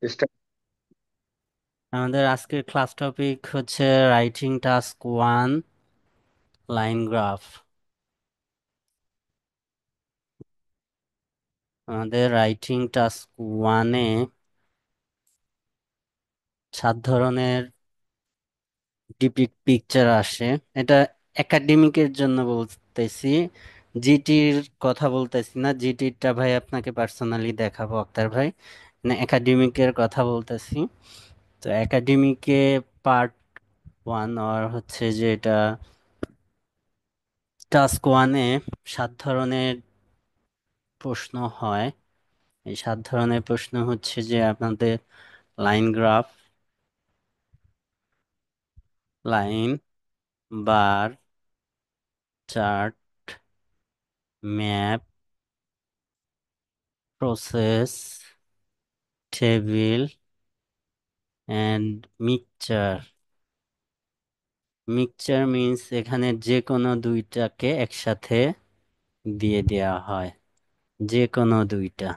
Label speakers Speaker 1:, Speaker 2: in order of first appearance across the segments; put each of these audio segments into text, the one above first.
Speaker 1: Start.
Speaker 2: আমাদের আজকের class topic হচ্ছে রাইটিং টাস্ক 1, লাইন গ্রাফ। আমাদের রাইটিং টাস্ক 1-এ 7 ধরনের ডিপিক পিকচার আসে। এটা একাডেমিকের জন্য বলতেছি, জিটির কথা বলতেছি না। জিটিরটা ভাই আপনাকে পার্সোনালি দেখাবো আক্তার ভাই, না একাডেমিকের কথা বলতেছি। তো একাডেমিকে পার্ট 1 আর হচ্ছে যে এটা টাস্ক 1-এ 7 ধরনের প্রশ্ন হয়। এই 7 ধরনের প্রশ্ন হচ্ছে যে আপনাদের line graph, line, bar, chart, map, process, table and mixture. Mixture means এখানে যে কোনো দুইটাকে একসাথে দিয়ে দেওয়া হয়, যে কোনো দুইটা,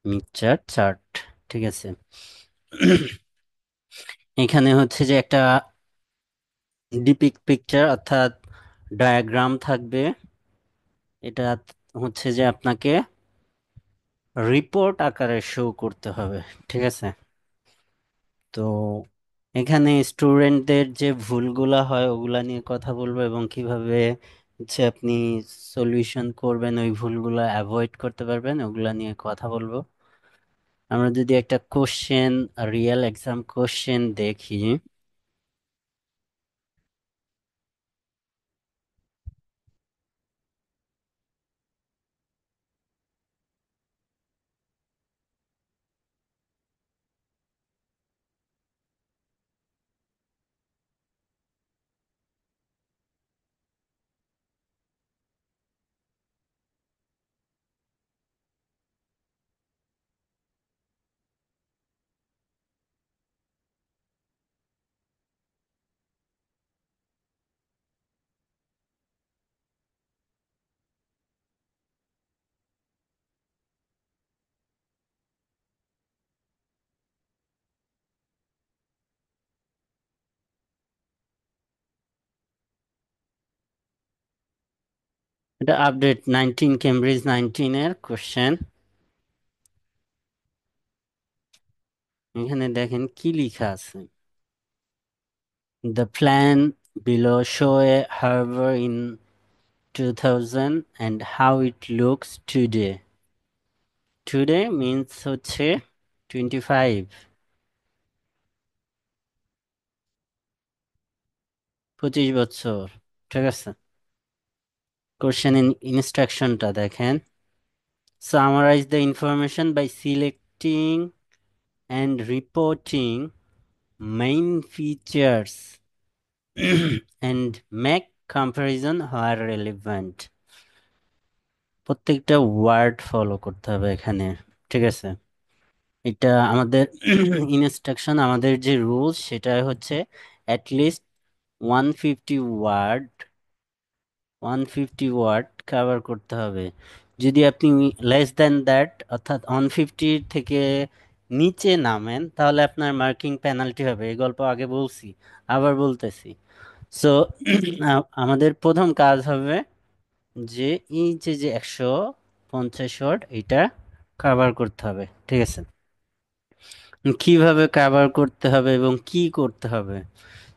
Speaker 2: মিকচার চার্ট। ঠিক আছে। এখানে হচ্ছে যে একটা ডিপিক পিকচার অর্থাৎ ডায়াগ্রাম থাকবে। এটা হচ্ছে যে আপনাকে রিপোর্ট আকারে শো করতে হবে। ঠিক আছে। তো এখানে স্টুডেন্টদের যে ভুলগুলা হয় ওগুলা নিয়ে কথা বলবো এবং কিভাবে হচ্ছে আপনি সলিউশন করবেন, ওই ভুলগুলা অ্যাভয়েড করতে পারবেন, ওগুলা নিয়ে কথা বলবো। আমরা যদি একটা কোশ্চেন, রিয়েল এক্সাম কোশ্চেন দেখি। এটা আপডেট 19, কেমব্রিজ 19 এর কোশ্চেন। এখানে দেখেন কি লেখা আছে। The plan below show a harbor in 2000 and how it looks today. Today means হচ্ছে 25, 25 বছর। ঠিক আছে। কোশ্চেন ইনস্ট্রাকশনটা দেখেন। Summarize the information by selecting and reporting main features and make comparison where relevant. প্রত্যেকটা ওয়ার্ড ফলো করতে হবে এখানে। ঠিক আছে। এটা আমাদের ইনস্ট্রাকশন, আমাদের যে রুলস সেটা হচ্ছে অ্যাটলিস্ট 150 ওয়ার্ড, 150 ওয়ার্ড কভার করতে হবে। যদি আপনি লেস দেন দ্যাট অর্থাৎ 150 থেকে নিচে নামেন তাহলে আপনার মার্কিং পেনাল্টি হবে। এই গল্প আগে বলছি, আবার বলতেছি। সো আমাদের প্রথম কাজ হবে যে এই যে 150 ওয়ার্ড এটা কভার করতে হবে। ঠিক আছে। কিভাবে কভার করতে হবে এবং কি করতে হবে।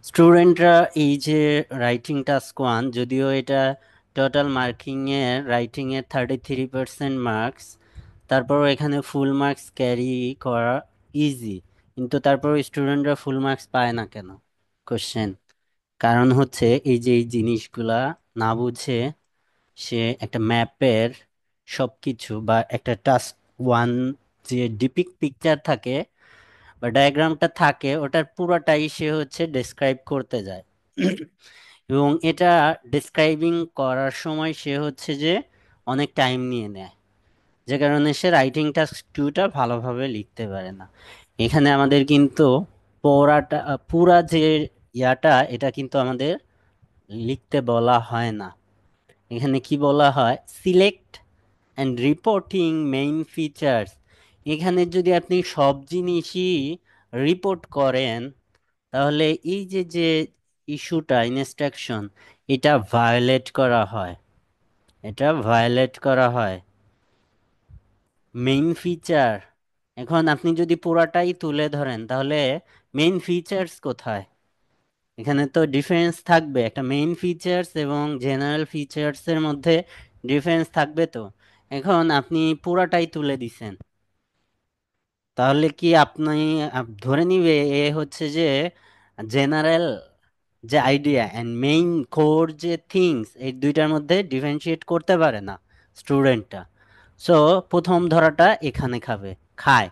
Speaker 2: স্টুডেন্টরা এই যে রাইটিং টাস্ক 1, যদিও এটা টোটাল মার্কিং এ রাইটিং এর 33% মার্কস, তারপরও এখানে ফুল মার্কস ক্যারি করা ইজি। কিন্তু তারপর স্টুডেন্টরা ফুল মার্কস পায় না কেন? কোশ্চেন, কারণ হচ্ছে এই যে এই জিনিসগুলা না বুঝে সে একটা ম্যাপের সবকিছু বা একটা টাস্ক 1 যে ডিপিক পিকচার থাকে বা ডায়াগ্রামটা থাকে ওটার পুরোটাই সে হচ্ছে ডেসক্রাইব করতে যায়। এবং এটা ডেসক্রাইবিং করার সময় সে হচ্ছে যে অনেক টাইম নিয়ে নেয়, যে কারণে সে রাইটিং টাস্ক 2টা ভালোভাবে লিখতে পারে না। এখানে আমাদের কিন্তু পড়াটা, পুরা যে ইয়াটা এটা কিন্তু আমাদের লিখতে বলা হয় না। এখানে কি বলা হয়, select and reporting main features. এখানে যদি আপনি সব জিনিসই রিপোর্ট করেন, তাহলে এই যে যে ইস্যুটা ইনস্ট্রাকশন, এটা ভায়োলেট করা হয়, এটা ভায়োলেট করা হয়। মেইন ফিচার, এখন আপনি যদি পুরাটাই তুলে ধরেন তাহলে মেইন ফিচার্স কোথায়? এখানে তো ডিফারেন্স থাকবে, একটা মেইন ফিচার্স এবং জেনারেল ফিচার্স এর মধ্যে ডিফারেন্স থাকবে তো। এখন আপনি পুরাটাই তুলে দিছেন, তাহলে কি আপনি ধরে নিবে এ হচ্ছে যে জেনারেল যে আইডিয়া অ্যান্ড মেইন কোর যে থিংস, এই দুইটার মধ্যে ডিফারেন্সিয়েট করতে পারে না স্টুডেন্টটা। সো প্রথম ধরাটা এখানে খায়।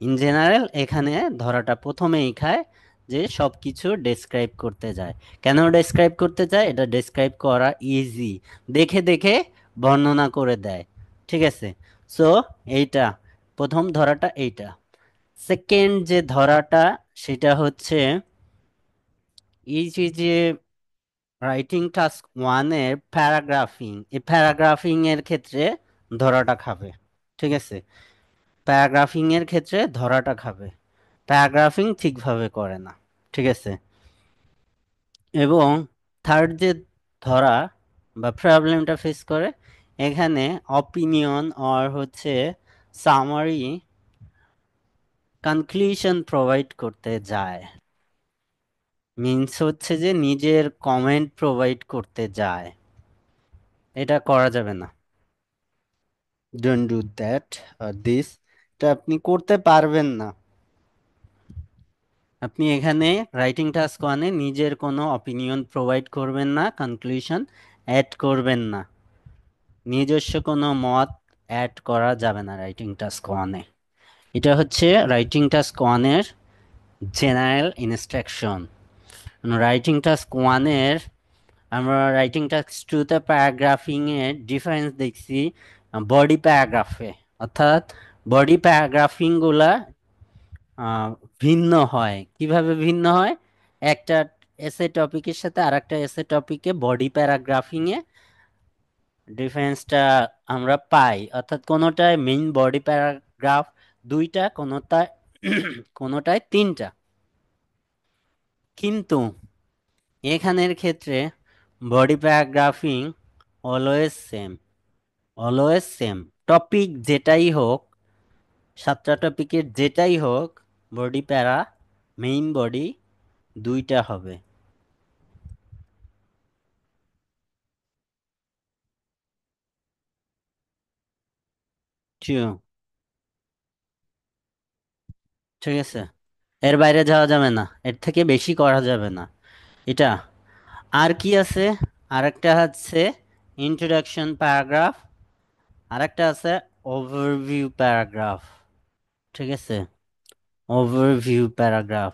Speaker 2: ইন জেনারেল এখানে ধরাটা প্রথমেই খায়, যে সব কিছু ডেসক্রাইব করতে যায়। কেন ডেসক্রাইব করতে যায়? এটা ডেসক্রাইব করা ইজি, দেখে দেখে বর্ণনা করে দেয়। ঠিক আছে, সো এইটা প্রথম ধরাটা এইটা। সেকেন্ড যে ধরাটা, সেটা হচ্ছে এই যে যে রাইটিং টাস্ক ওয়ানের প্যারাগ্রাফিং, এই প্যারাগ্রাফিং এর ক্ষেত্রে ধরাটা খাবে। ঠিক আছে, প্যারাগ্রাফিং এর ক্ষেত্রে ধরাটা খাবে, প্যারাগ্রাফিং ঠিকভাবে করে না। ঠিক আছে, এবং থার্ড যে ধরা বা প্রবলেমটা ফেস করে, এখানে অপিনিয়ন আর হচ্ছে সামারি কনক্লুশন প্রোভাইড করতে যায়। মিনস হচ্ছে যে নিজের কমেন্ট প্রোভাইড করতে যায়, এটা করা যাবে না। ডোন্ট ডু দ্যাট দিস, এটা আপনি করতে পারবেন না। আপনি এখানে রাইটিং টাস্ক ওয়ানে নিজের কোনো অপিনিয়ন প্রোভাইড করবেন না, কনক্লুশন অ্যাড করবেন না, নিজস্ব কোনো মত অ্যাড করা যাবে না রাইটিং টাস্ক ওয়ানে। এটা হচ্ছে রাইটিং টাস্ক ওয়ানের জেনারেল ইনস্ট্রাকশন। রাইটিং টাস্ক ওয়ানের, আমরা রাইটিং টাস্ক টুতে প্যারাগ্রাফিং এর ডিফারেন্স দেখছি বডি প্যারাগ্রাফে, অর্থাৎ বডি প্যারাগ্রাফিং গুলা ভিন্ন হয়। কিভাবে ভিন্ন হয়? একটা এসে টপিকের সাথে আরেকটা এসে টপিকে বডি প্যারাগ্রাফিং এ ডিফারেন্সটা আমরা পাই, অর্থাৎ কোনোটায় মেইন বডি প্যারাগ্রাফ দুইটা, কোনোটায় কোনোটায় তিনটা। কিন্তু এখানের ক্ষেত্রে body paragraphing always same, always same. Topic যেটাই হোক, সাতটা টপিকের যেটাই হোক, বডি প্যারা মেইন বডি দুইটা হবে। ট্রু। ঠিক আছে, এর বাইরে যাওয়া যাবে না, এর থেকে বেশি করা যাবে না এটা। আর কি আছে? আরেকটা হচ্ছে ইন্ট্রোডাকশন প্যারাগ্রাফ, আরেকটা আছে ওভারভিউ প্যারাগ্রাফ। ঠিক আছে, ওভারভিউ প্যারাগ্রাফ।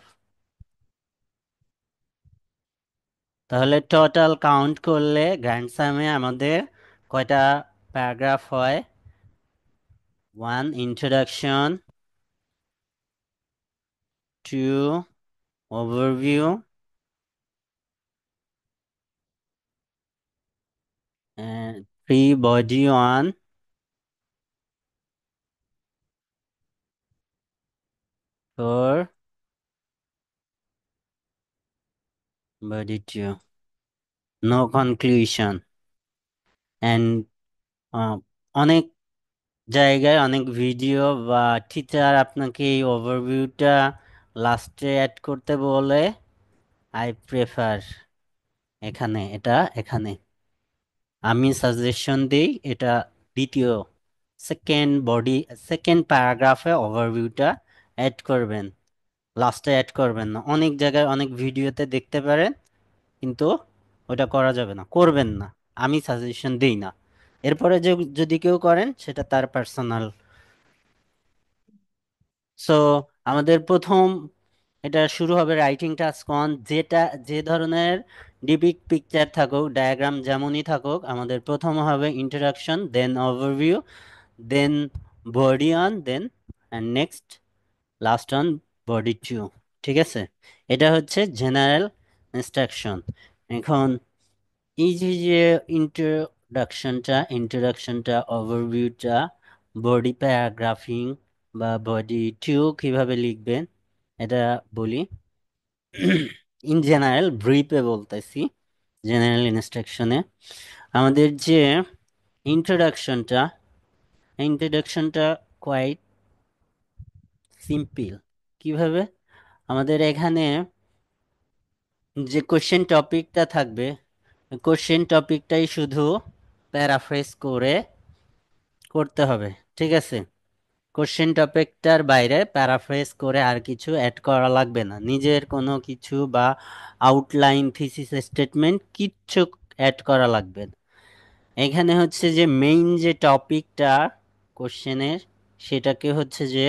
Speaker 2: তাহলে টোটাল কাউন্ট করলে গ্র্যান্ড আমাদের কয়টা প্যারাগ্রাফ হয়? One introduction, two overview, three body one, four body 2, no conclusion, and অনেক জায়গায় অনেক ভিডিও বা টিচার আপনাকে এই ওভারভিউটা লাস্টে অ্যাড করতে বলে। আই প্রেফার এখানে, এটা এখানে আমি সাজেশন দিই এটা দ্বিতীয়, সেকেন্ড বডি, সেকেন্ড প্যারাগ্রাফে ওভারভিউটা অ্যাড করবেন, লাস্টে অ্যাড করবেন না। অনেক জায়গায় অনেক ভিডিওতে দেখতে পারেন, কিন্তু ওটা করা যাবে না, করবেন না, আমি সাজেশন দিই না। এরপরে যে যদি কেউ করেন সেটা তার পার্সোনাল। সো আমাদের প্রথম এটা শুরু হবে রাইটিং টাস্ক অন, যেটা যে ধরনের ডিপিক পিকচার থাকুক, ডায়াগ্রাম যেমনই থাকুক, আমাদের প্রথম হবে introduction, then overview, then body one, then and next last one body 2। ঠিক আছে, এটা হচ্ছে জেনারেল ইনস্ট্রাকশন। এখন এই যে যে ইন্ট্রোডাকশনটা ওভারভিউটা বডি প্যারাগ্রাফিং বা বডি টু কিভাবে লিখবেন এটা বলি। ইন জেনারেল ব্রিফে বলতেছি, জেনারেল ইনস্ট্রাকশনে আমাদের যে ইন্ট্রোডাকশনটা, ইন্ট্রোডাকশনটা কোয়াইট সিম্পল। কিভাবে? আমাদের এখানে যে কোশ্চেন টপিকটা থাকবে, কোশ্চেন টপিকটাই শুধু প্যারাফ্রেজ করে করতে হবে, ঠিক আছে? কোশ্চেন টপিকটার বাইরে প্যারাফ্রেজ করে আর কিছু অ্যাড করা লাগবে না, নিজের কোনো কিছু বা আউটলাইন থিসিস স্টেটমেন্ট কিচ্ছু অ্যাড করা লাগবে না। এখানে হচ্ছে যে মেইন যে টপিকটা কোশ্চেনের, সেটাকে হচ্ছে যে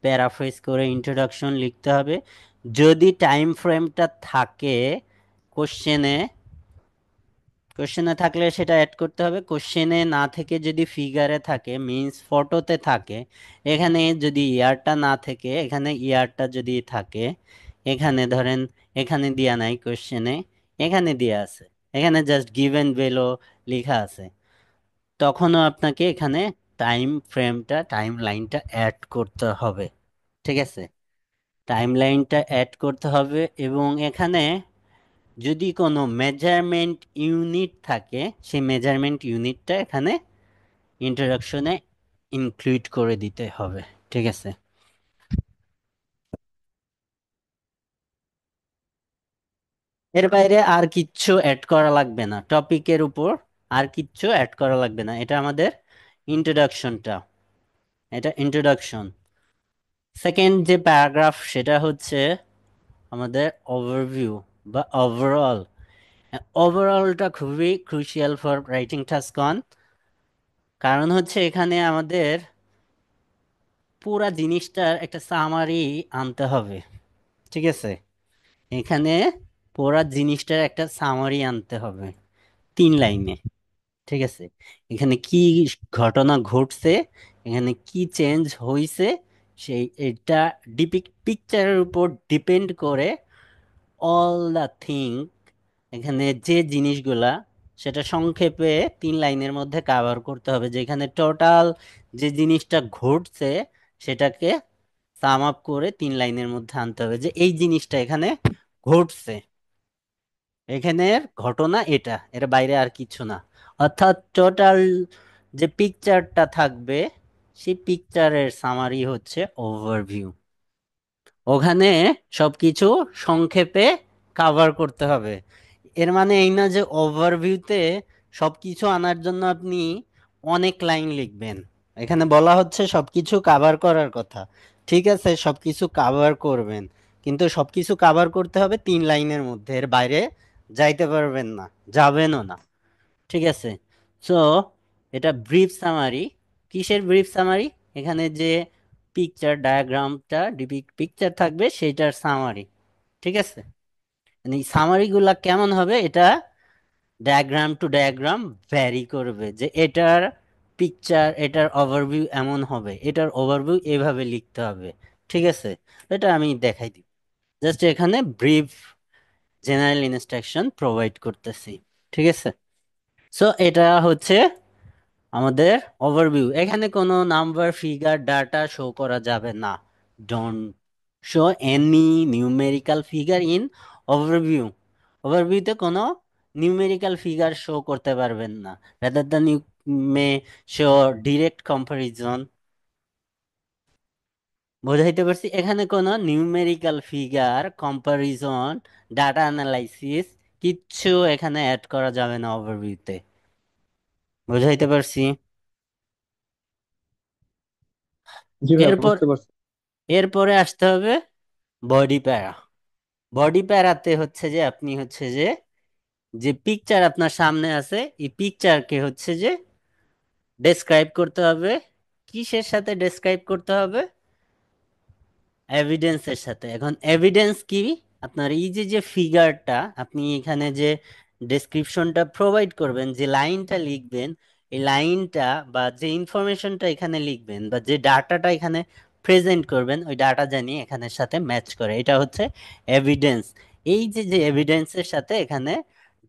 Speaker 2: প্যারাফ্রেজ করে ইন্ট্রোডাকশন লিখতে হবে। যদি টাইম ফ্রেমটা থাকে কোশ্চেনে, কোশ্চেনে থাকলে সেটা অ্যাড করতে হবে। কোশ্চেনে না থেকে যদি ফিগারে থাকে, মিন্স ফটোতে থাকে, এখানে যদি ইয়ারটা না থেকে এখানে ইয়ারটা যদি থাকে, এখানে ধরেন এখানে দেয়া নাই কোশ্চেনে, এখানে দেয়া আছে, এখানে জাস্ট গিভেন ভ্যালু লেখা আছে, তখনও আপনাকে এখানে টাইম ফ্রেমটা, টাইম লাইনটা অ্যাড করতে হবে, ঠিক আছে? টাইম লাইনটা অ্যাড করতে হবে এবং এখানে যদি কোনো মেজারমেন্ট ইউনিট থাকে, সেই মেজারমেন্ট ইউনিটটা এখানে ইন্ট্রোডাকশনে ইনক্লুড করে দিতে হবে, ঠিক আছে? এর বাইরে আর কিচ্ছু অ্যাড করা লাগবে না, টপিকের উপর আর কিচ্ছু অ্যাড করা লাগবে না। এটা আমাদের ইন্ট্রোডাকশনটা, এটা ইন্ট্রোডাকশন। সেকেন্ড যে প্যারাগ্রাফ সেটা হচ্ছে আমাদের ওভারভিউ বা ওভারঅল। ওভারঅলটা খুবই crucial for writing task one, কারণ হচ্ছে এখানে আমাদের পুরা জিনিসটার একটা সামারি আনতে হবে, ঠিক আছে? এখানে পুরা জিনিসটার একটা সামারি আনতে হবে 3 লাইনে, ঠিক আছে? এখানে কি ঘটনা ঘটছে, এখানে কি চেঞ্জ হয়েছে, সেই এটা পিকচারের উপর ডিপেন্ড করে অল দ্য থিং, এখানে যে জিনিসগুলা সেটা সংক্ষেপে 3 লাইনের মধ্যে কভার করতে হবে। যেখানে টোটাল যে জিনিসটা ঘটছে সেটাকে সাম আপ করে 3 লাইনের মধ্যে আনতে হবে, যে এই জিনিসটা এখানে ঘটছে, এখানের ঘটনা এটা, এর বাইরে আর কিছু না। অর্থাৎ টোটাল যে পিকচারটা থাকবে সেই পিকচারের সামারি হচ্ছে ওভারভিউ। ওখানে সবকিছু সংক্ষেপে কাভার করতে হবে। এর মানে এই না যে ওভারভিউতে সবকিছু আনার জন্য আপনি অনেক লাইন লিখবেন। এখানে বলা হচ্ছে সবকিছু কাভার করার কথা, ঠিক আছে? সবকিছু কাভার করবেন, কিন্তু সবকিছু কাভার করতে হবে 3 লাইনের মধ্যে, এর বাইরে যাইতে পারবেন না, যাবেনও না, ঠিক আছে? সো এটা ব্রিফ সামারি। কিসের ব্রিফ সামারি? এখানে যে পিকচার ডায়াগ্রামটা পিকচার থাকবে সেইটার সামারি, ঠিক আছে? মানে এই সামারি গুলা কেমন হবে, এটা ডায়াগ্রাম টু ডায়াগ্রাম ভ্যারি করবে, যে এটার পিকচার, এটার ওভারভিউ এমন হবে, এটার ওভারভিউ এভাবে লিখতে হবে, ঠিক আছে? এটা আমি দেখাই দিই, জাস্ট এখানে ব্রিফ জেনারেল ইনস্ট্রাকশন প্রোভাইড করতেছি, ঠিক আছে? সো এটা হচ্ছে আমাদের ওভারভিউ। এখানে কোনো নাম্বার, ফিগার, ডাটা শো করা যাবে না। Don't show any numerical figure in overview. ওভারভিউতে কোনো নিউমেরিক্যাল ফিগার শো করতে পারবেন না। Rather than you may show direct comparison. বোঝাইতে পারছি? এখানে কোনো numerical figure, comparison, data analysis কিচ্ছু এখানে অ্যাড করা যাবে না ওভারভিউতে। বোঝাইতে পারছি?
Speaker 1: জি ভাইয়া,
Speaker 2: এরপর
Speaker 1: বুঝতে পারছি।
Speaker 2: এরপরে আসতে হবে বডি প্যারা। বডি প্যারাতে হচ্ছে যে আপনি হচ্ছে যে যে পিকচার আপনার সামনে আছে, এই পিকচারকে হচ্ছে যে ডেসক্রাইব করতে হবে। কিসের সাথে ডেসক্রাইব করতে হবে? এভিডেন্সের সাথে। এখন এভিডেন্স কি? আপনার এই যে যে ফিগারটা, আপনি এখানে যে ডেসক্রিপশনটা প্রোভাইড করবেন, যে লাইনটা লিখবেন, এই লাইনটা বা যে ইনফরমেশনটা এখানে লিখবেন বা যে ডাটাটা এখানে প্রেজেন্ট করবেন, ওই ডাটা জানি এখানের সাথে ম্যাচ করে, এটা হচ্ছে এভিডেন্স। এই যে যে এভিডেন্সের সাথে এখানে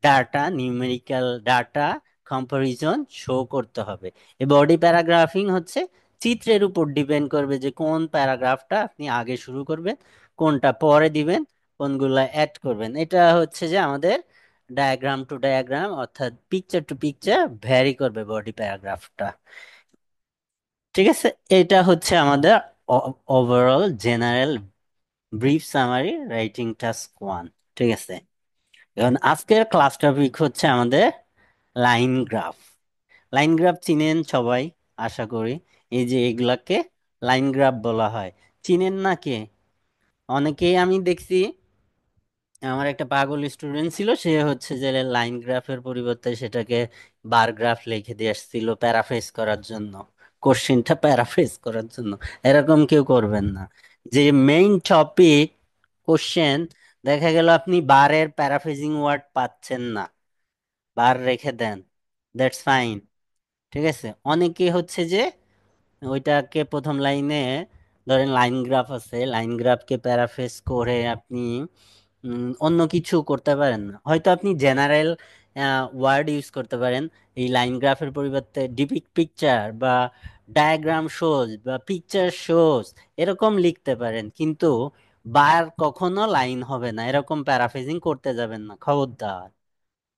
Speaker 2: data, numerical data comparison show করতে হবে। এই বডি প্যারাগ্রাফিং হচ্ছে চিত্রের উপর ডিপেন্ড করবে যে কোন প্যারাগ্রাফটা আপনি আগে শুরু করবেন, কোনটা পরে দিবেন, কোনগুলা অ্যাড করবেন। এটা হচ্ছে যে আমাদের ডায়াগ্রাম টু ডায়াগ্রাম অর্থাৎ পিকচার টু পিকচার ভ্যারি করবে বডি প্যারাগ্রাফটা। ঠিক আছে, এটা হচ্ছে আমাদের overall general brief summary writing task 1। ঠিক আছে, এখন আজকের ক্লাস টপিক হচ্ছে আমাদের লাইন গ্রাফ। লাইন গ্রাফ চিনেন সবাই আশা করি। এই যে এগুলাকে লাইন গ্রাফ বলা হয়, চিনেন না কে? অনেকেই আমি দেখছি, আমার একটা পাগল স্টুডেন্ট ছিল, সে হচ্ছে যে লাইন গ্রাফের পরিবর্তে সেটাকে বার গ্রাফ লিখে দিয়ে আসছিল প্যারাফ্রেজ করার জন্য, কোশ্চেনটা প্যারাফ্রেজ করার জন্য। এরকম কেউ করবেন না। যে মেইন টপিক কোশ্চেন, দেখা গেল আপনি বারের প্যারাফ্রেজিং ওয়ার্ড পাচ্ছেন না, বার রেখে দেন, দ্যাটস ফাইন। ঠিক আছে, অনেকে হচ্ছে যে ওইটাকে প্রথম লাইনে, ধরেন লাইন গ্রাফ আছে, লাইন গ্রাফকে প্যারাফ্রেজ করে আপনি অন্য কিছু করতে পারেন না। হয়তো আপনি জেনারেল ওয়ার্ড ইউজ করতে পারেন এই লাইন গ্রাফের পরিবর্তে, ডিপিক্ট পিকচার বা ডায়াগ্রাম শোজ বা পিকচার শোজ এরকম লিখতে পারেন, কিন্তু বার কখনো লাইন হবে না, এরকম প্যারাফ্রেজিং করতে যাবেন না, খবরদার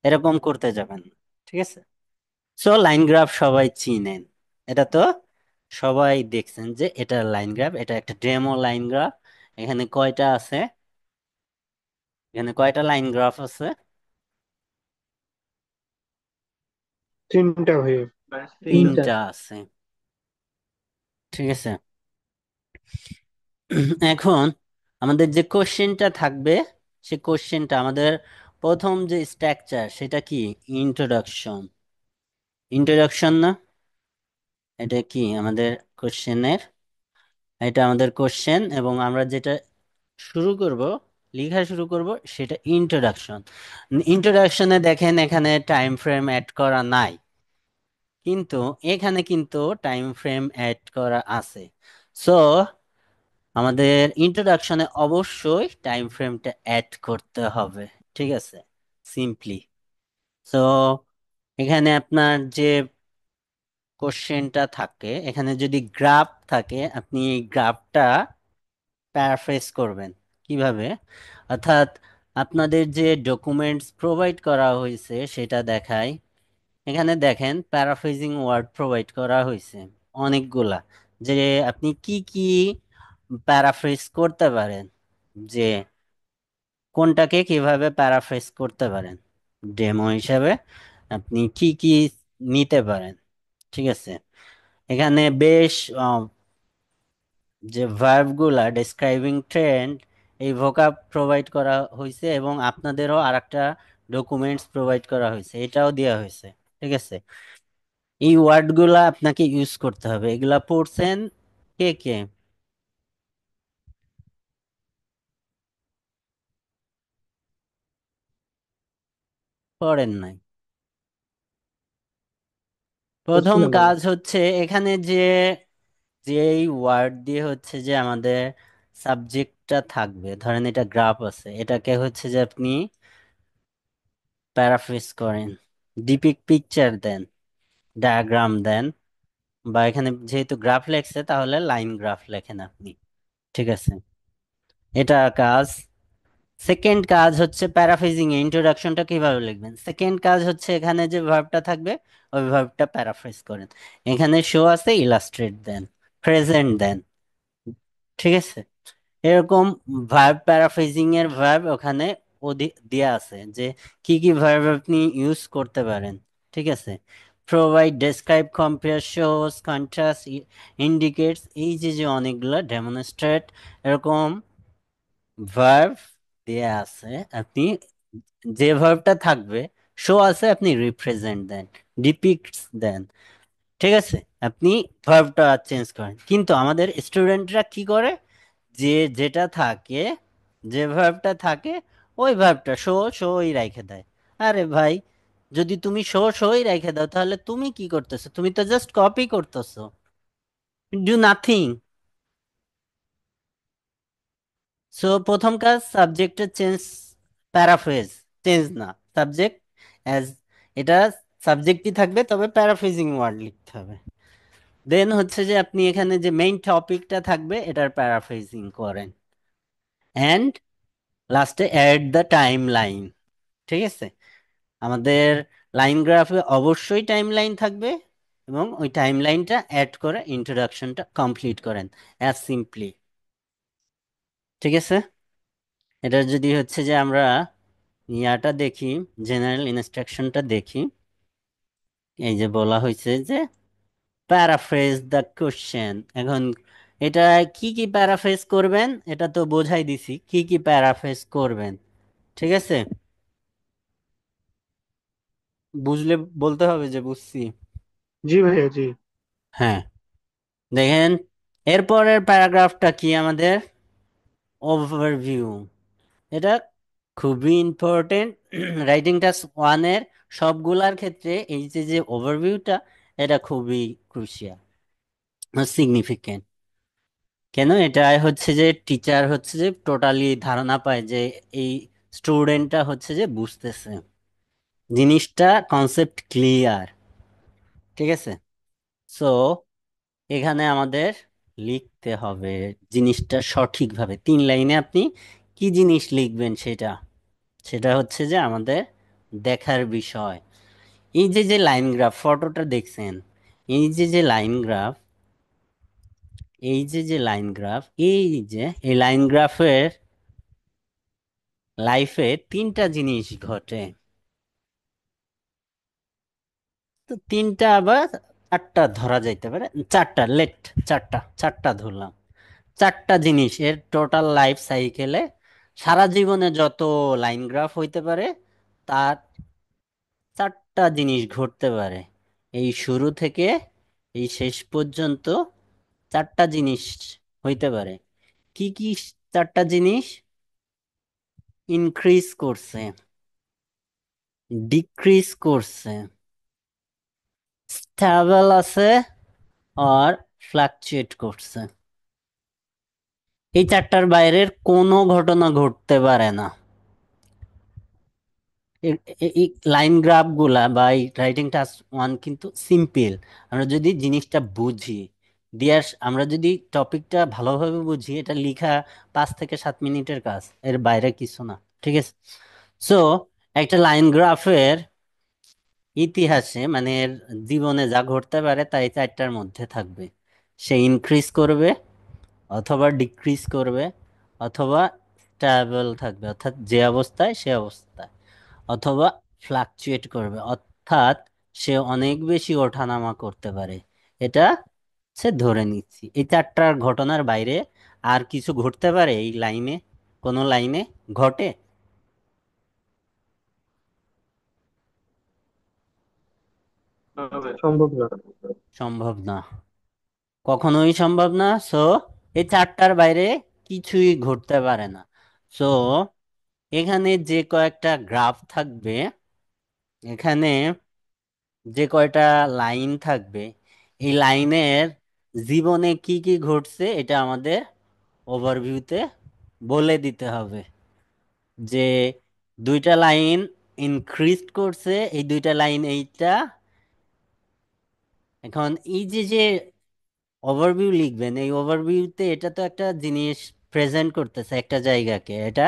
Speaker 2: এরকম করতে যাবেন না। ঠিক আছে, সো লাইন গ্রাফ সবাই চিনেন, এটা তো সবাই দেখছেন যে এটা লাইন গ্রাফ, এটা একটা ডেমো লাইন গ্রাফ। এখানে কয়টা আছে? এখানে কয়টা লাইন গ্রাফ আছে?
Speaker 1: তিনটা হয়ে তিনটা।
Speaker 2: তিনটা আছে। ঠিক আছে, এখন আমাদের যে কোশ্চেনটা থাকবে, সে কোশ্চেনটা আমাদের প্রথম যে স্ট্রাকচার সেটা কি? ইন্ট্রোডাকশন। ইন্ট্রোডাকশন না? এটা কি আমাদের কোশ্চেনের, এটা আমাদের কোশ্চেন, এবং আমরা যেটা শুরু করব, লেখা শুরু করব, সেটা ইন্ট্রোডাকশন। ইন্ট্রোডাকশনে দেখেন এখানে টাইম ফ্রেম অ্যাড করা নাই, কিন্তু এখানে কিন্তু টাইম ফ্রেম অ্যাড করা আছে। সো আমাদের ইন্ট্রোডাকশনে অবশ্যই টাইম ফ্রেমটা অ্যাড করতে হবে। ঠিক আছে, সিম্পলি। সো এখানে আপনার যে কোশ্চেনটা থাকে, এখানে যদি গ্রাফ থাকে, আপনি এই গ্রাফটা প্যারাফ্রেজ করবেন কিভাবে, অর্থাৎ আপনাদের যে ডকুমেন্টস প্রোভাইড করা হয়েছে সেটা দেখায়। এখানে দেখেন প্যারাফ্রেজিং ওয়ার্ড প্রোভাইড করা হয়েছে অনেকগুলা, যে আপনি কি কি প্যারাফ্রেজ করতে পারেন, যে কোনটাকে কিভাবে প্যারাফ্রেজ করতে পারেন ডেমো হিসাবে, আপনি কি কি নিতে পারেন। ঠিক আছে, এখানে বেশ যে ভার্ব গুলা ডেসক্রাইবিং ট্রেন্ড, এই ভোকাব প্রোভাইড করা হয়েছে, এবং আপনাদেরও আরেকটা ডকুমেন্টস প্রোভাইড করা হয়েছে, এটাও দেওয়া হয়েছে। ঠিক আছে, এই ওয়ার্ড গুলা আপনাকে ইউজ করতে হবে। এগুলা পড়ছেন কে কে? পড়েন নাই? প্রথম
Speaker 1: বুঝছিলাম ভাই।
Speaker 2: কাজ হচ্ছে এখানে যে যেই ওয়ার্ড দিয়ে হচ্ছে যে আমাদের সাবজেক্টটা থাকবে, ধরেন এটা গ্রাফ আছে, এটাকে হচ্ছে যে আপনি প্যারাফ্রেজ করেন, ডিপিক পিকচার দেন, ডায়াগ্রাম দেন, বা এখানে যেহেতু গ্রাফ লেখছে তাহলে লাইন গ্রাফ লেখেন আপনি। ঠিক আছে, এটা কাজ। সেকেন্ড কাজ হচ্ছে প্যারাফ্রেজিং এ ইন্ট্রোডাকশনটা কিভাবে লিখবেন। সেকেন্ড কাজ হচ্ছে এখানে যে ভার্বটা থাকবে ওই ভার্বটা প্যারাফ্রেজ করেন। এখানে শো আছে, ইলাস্ট্রেট দেন, প্রেজেন্ট দেন। ঠিক আছে, এরকম ভার্ব প্যারাফ্রেজিং এর ভার্ব ওখানে দেয়া আছে, যে কি কি ভার্ব আপনি ইউজ করতে পারেন। ঠিক আছে, provide, describe, compare, shows, contrast, indicates, এই যে যে অনেকগুলো, ডেমনস্ট্রেট, এরকম ভার্ব দেয়া আছে। আপনি যে ভার্বটা থাকবে, শো আছে, আপনি রিপ্রেজেন্ট দেন, ডিপিক্টস দেন। ঠিক আছে, আপনি ভার্বটা চেঞ্জ করেন। কিন্তু আমাদের স্টুডেন্টরা কি করে, যে যেটা থাকে, যে ভার্বটা থাকে ওই ভার্বটা শো শোই রেখে দেয়। আরে ভাই, যদি তুমি শো শোই রেখে দাও তাহলে তুমি কি করতেছো? তুমি তো জাস্ট কপি করতেছো, ডু নাথিং। সো প্রথম কাজ সাবজেক্টের চেঞ্জ, প্যারাফ্রেজ চেঞ্জ না, সাবজেক্ট অ্যাজ, এটা সাবজেক্টই থাকবে, তবে প্যারাফ্রেজিং ওয়ার্ড লিখতে হবে। দেন হচ্ছে যে আপনি এখানে যে মেইন টপিকটা থাকবে এটার প্যারাফ্রেজিং করেন, অ্যান্ড লাস্টে অ্যাড দ্য টাইম লাইন। ঠিক আছে, আমাদের লাইন গ্রাফে অবশ্যই টাইম লাইন থাকবে, এবং ওই টাইম লাইনটা অ্যাড করে ইন্ট্রোডাকশনটা কমপ্লিট করেন, অ্যাজ সিম্পলি। ঠিক আছে, এটা যদি হচ্ছে যে আমরা ইয়াটা দেখি, জেনারেল ইনস্ট্রাকশনটা দেখি, এই যে বলা হয়েছে যে প্যারাফ্রেজ দ্য কোশ্চেন। এখন এটা কি কি প্যারাফ্রেজ করবেন এটা তো বোঝাই দিছি, কি কি প্যারাফ্রেজ করবেন। ঠিক আছে, বুঝলে বলতে হবে যে বুঝছি।
Speaker 1: জি ভাইয়া, জি।
Speaker 2: হ্যাঁ, দেখেন এরপরের প্যারাগ্রাফটা কি আমাদের, ওভারভিউ। এটা খুবই ইম্পর্টেন্ট রাইটিং টাস্ক ওয়ানের সবগুলার ক্ষেত্রে। এই যে যে ওভারভিউটা, এটা খুবই ক্রুশিয়াল, সিগনিফিকেন্ট। কেন, এটা হচ্ছে যে টিচার হচ্ছে যে টোটালি ধারণা পায় যে এই স্টুডেন্টটা হচ্ছে যে বুঝতেছে জিনিসটা, কনসেপ্ট ক্লিয়ার। ঠিক আছে, সো এখানে আমাদের লিখতে হবে জিনিসটা সঠিকভাবে। 3 লাইনে আপনি কি জিনিস লিখবেন সেটা, সেটা হচ্ছে যে আমাদের দেখার বিষয়। এই যে যে লাইন গ্রাফ ফটোটা দেখছেন, এই যে যে লাইন গ্রাফ, এই যে যে লাইন গ্রাফ, এই যে এই লাইন গ্রাফের লাইফে 3টা জিনিস ঘটে। তো 3টা আবার 8টা ধরা যাইতে পারে, 4টা, লেট 4টা, 4টা ধরলাম। 4টা জিনিস এর টোটাল লাইফ সাইকেলে, সারা জীবনে যত লাইন গ্রাফ হইতে পারে তার 4টা জিনিস ঘটতে পারে। এই শুরু থেকে এই শেষ পর্যন্ত 4টা জিনিস হইতে পারে। কি কি 4টা জিনিস? ইনক্রিজ করছে, ডিক্রিজ করছে, স্টেবল আছে, আর ফ্লাকচুয়েট করছে। এই 4টার বাইরের কোনো ঘটনা ঘটতে পারে না। এই লাইন গ্রাফ গুলা বা এই রাইটিং টাস্ক ওয়ান কিন্তু সিম্পল। আমরা যদি জিনিসটা বুঝি, আমরা যদি টপিকটা ভালোভাবে বুঝি, এটা লিখা 5 থেকে 7 মিনিটের কাজ, এর বাইরে কিছু না। ঠিক আছে, সো একটা লাইন গ্রাফের ইতিহাসে মানে এর জীবনে যা ঘটতে পারে তাই 4টার মধ্যে থাকবে। সে ইনক্রিজ করবে, অথবা ডিক্রিজ করবে, অথবা স্ট্যাবল থাকবে অর্থাৎ যে অবস্থায় সে অবস্থায়, অথবা ফ্লাকচুয়েট করবে অর্থাৎ সে অনেক বেশি ওঠানামা করতে পারে। এটা সে ধরে নিচ্ছি। এই 4টার ঘটনার বাইরে আর কিছু ঘটতে পারে এই লাইনে, কোনো লাইনে ঘটে?
Speaker 1: সম্ভব না।
Speaker 2: সম্ভব না, কখনোই সম্ভব না। সো এই 4টার বাইরে কিছুই ঘটতে পারে না। সো এখানে যে কয়েকটা গ্রাফ থাকবে, এখানে যে কয়টা লাইন থাকবে, এই লাইনের জীবনে কি কি ঘটছে এটা আমাদের ওভারভিউতে বলে দিতে হবে। যে 2টা লাইন ইনক্রিজ করছে, এই 2টা লাইন এইটা। এখন এই যে যে ওভারভিউ লিখবেন, এই ওভারভিউতে এটা তো একটা জিনিস প্রেজেন্ট করতেছে, একটা জায়গাকে, এটা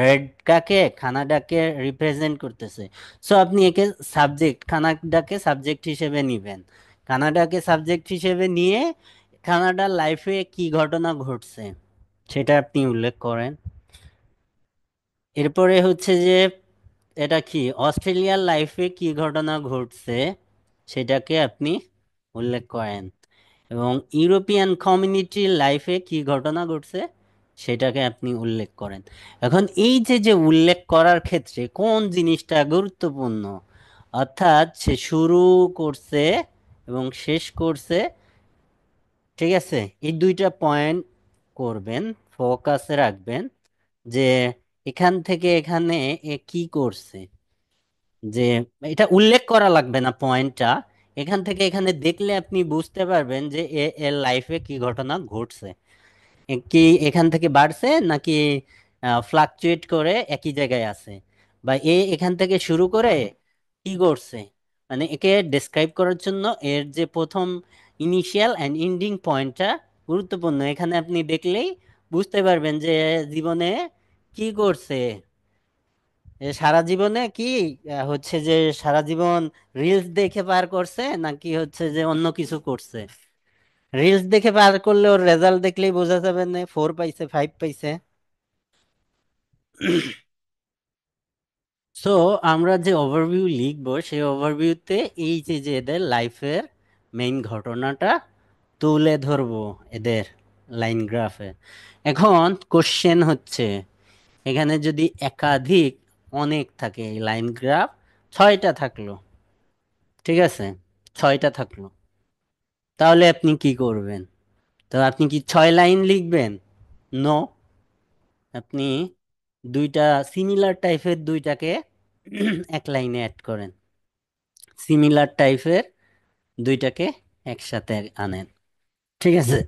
Speaker 2: রেডটাকে কানাডাকে রিপ্রেজেন্ট করতেছে। সো আপনি একে সাবজেক্ট, কানাডাকে সাবজেক্ট হিসেবে নিবেন। কানাডাকে সাবজেক্ট হিসেবে নিয়ে কানাডার লাইফে কি ঘটনা ঘটছে সেটা আপনি উল্লেখ করেন। এরপরে হচ্ছে যে এটা কি অস্ট্রেলিয়ার লাইফে কি ঘটনা ঘটছে সেটাকে আপনি উল্লেখ করেন, এবং ইউরোপিয়ান কমিউনিটির লাইফে কি ঘটনা ঘটছে সেটাকে আপনি উল্লেখ করেন। এখন এই যে যে উল্লেখ করার ক্ষেত্রে কোন জিনিসটা গুরুত্বপূর্ণ, অর্থাৎ সে শুরু করছে এবং শেষ করছে। ঠিক আছে, এই 2টা পয়েন্ট করবেন, ফোকাসে রাখবেন যে এখান থেকে এখানে এ কি করছে। যে এটা উল্লেখ করা লাগবে না পয়েন্টটা, এখান থেকে এখানে দেখলে আপনি বুঝতে পারবেন যে এর লাইফে কি ঘটনা ঘটছে। কি এখান থেকে বাড়ছে নাকি ফ্লাকচুয়েট করে একই জায়গায় আছে, বা এখান থেকে শুরু করে কি করছে। মানে একে ডেসক্রাইব করার জন্য এর যে প্রথম ইনিশিয়াল অ্যান্ড এন্ডিং পয়েন্টটা গুরুত্বপূর্ণ। এখানে আপনি দেখলেই বুঝতে পারবেন যে জীবনে কি করছে। সারা জীবনে কি হচ্ছে যে সারা জীবন রিলস দেখে পার করছে নাকি হচ্ছে যে অন্য কিছু করছে। রিলস দেখে পার করলে ওর রেজাল্ট দেখলেই বোঝা যাবে না 4 পাইছে 5 পাইছে। সো আমরা যে ওভারভিউ লিখবো সেই ওভারভিউতে এই যে যে এদের লাইফের মেইন ঘটনাটা তুলে ধরবো এদের লাইন গ্রাফে। এখন কোশ্চেন হচ্ছে এখানে যদি একাধিক অনেক থাকে এই লাইন গ্রাফ, 6টা থাকলো, ঠিক আছে, 6টা থাকলো, তাহলে আপনি কি করবেন? তো আপনি কি 6 লাইন লিখবেন? নো, আপনি দুইটা সিমিলার টাইপের দুইটাকে এক লাইনে অ্যাড করেন, সিমিলার টাইপের দুইটাকে একসাথে আনেন। ঠিক আছে,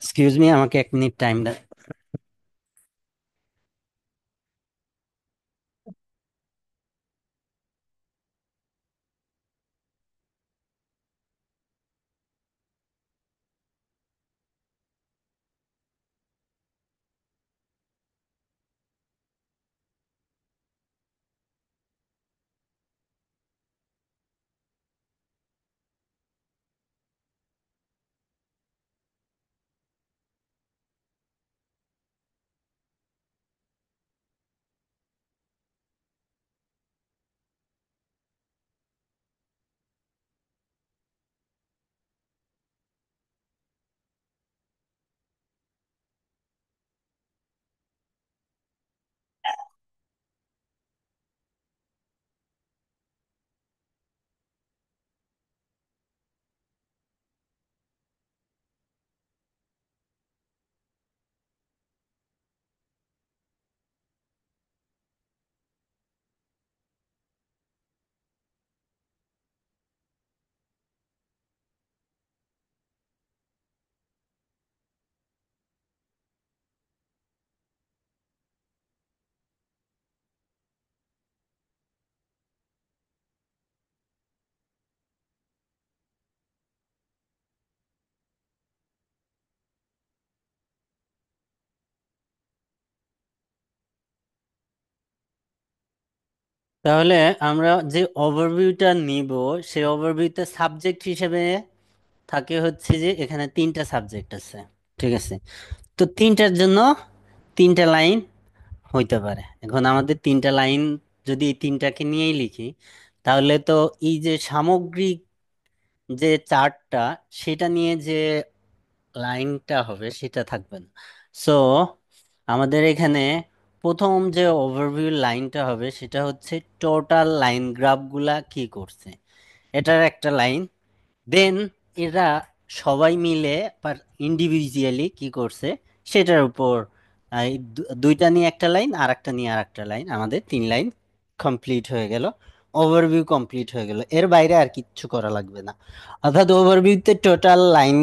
Speaker 2: এক্সকিউজ মি, আমাকে 1 মিনিট টাইম দেন। তাহলে আমরা যে ওভারভিউটা নিব সেই ওভারভিউতে সাবজেক্ট হিসেবে থাকে হচ্ছে যে এখানে 3টা সাবজেক্ট আছে, ঠিক আছে। তো 3টার জন্য 3টা লাইন হইতে পারে। এখন আমাদের 3টা লাইন যদি এই 3টাকে নিয়েই লিখি, তাহলে তো এই যে সামগ্রিক যে চার্টটা সেটা নিয়ে যে লাইনটা হবে সেটা থাকবে না। সো আমাদের এখানে প্রথম যে ওভারভিউ লাইনটা হবে সেটা হচ্ছে টোটাল লাইন গ্রাফগুলা কি করছে, এটার একটা লাইন। দেন এরা সবাই মিলে পার ইন্ডিভিজুয়ালি কি করছে সেটার উপর এই দুইটা নিয়ে একটা লাইন আর একটা নিয়ে আর একটা লাইন, আমাদের 3 লাইন কমপ্লিট হয়ে গেল, ওভারভিউ কমপ্লিট হয়ে গেল। এর বাইরে আর কিচ্ছু করা লাগবে না। অর্থাৎ ওভারভিউতে টোটাল লাইন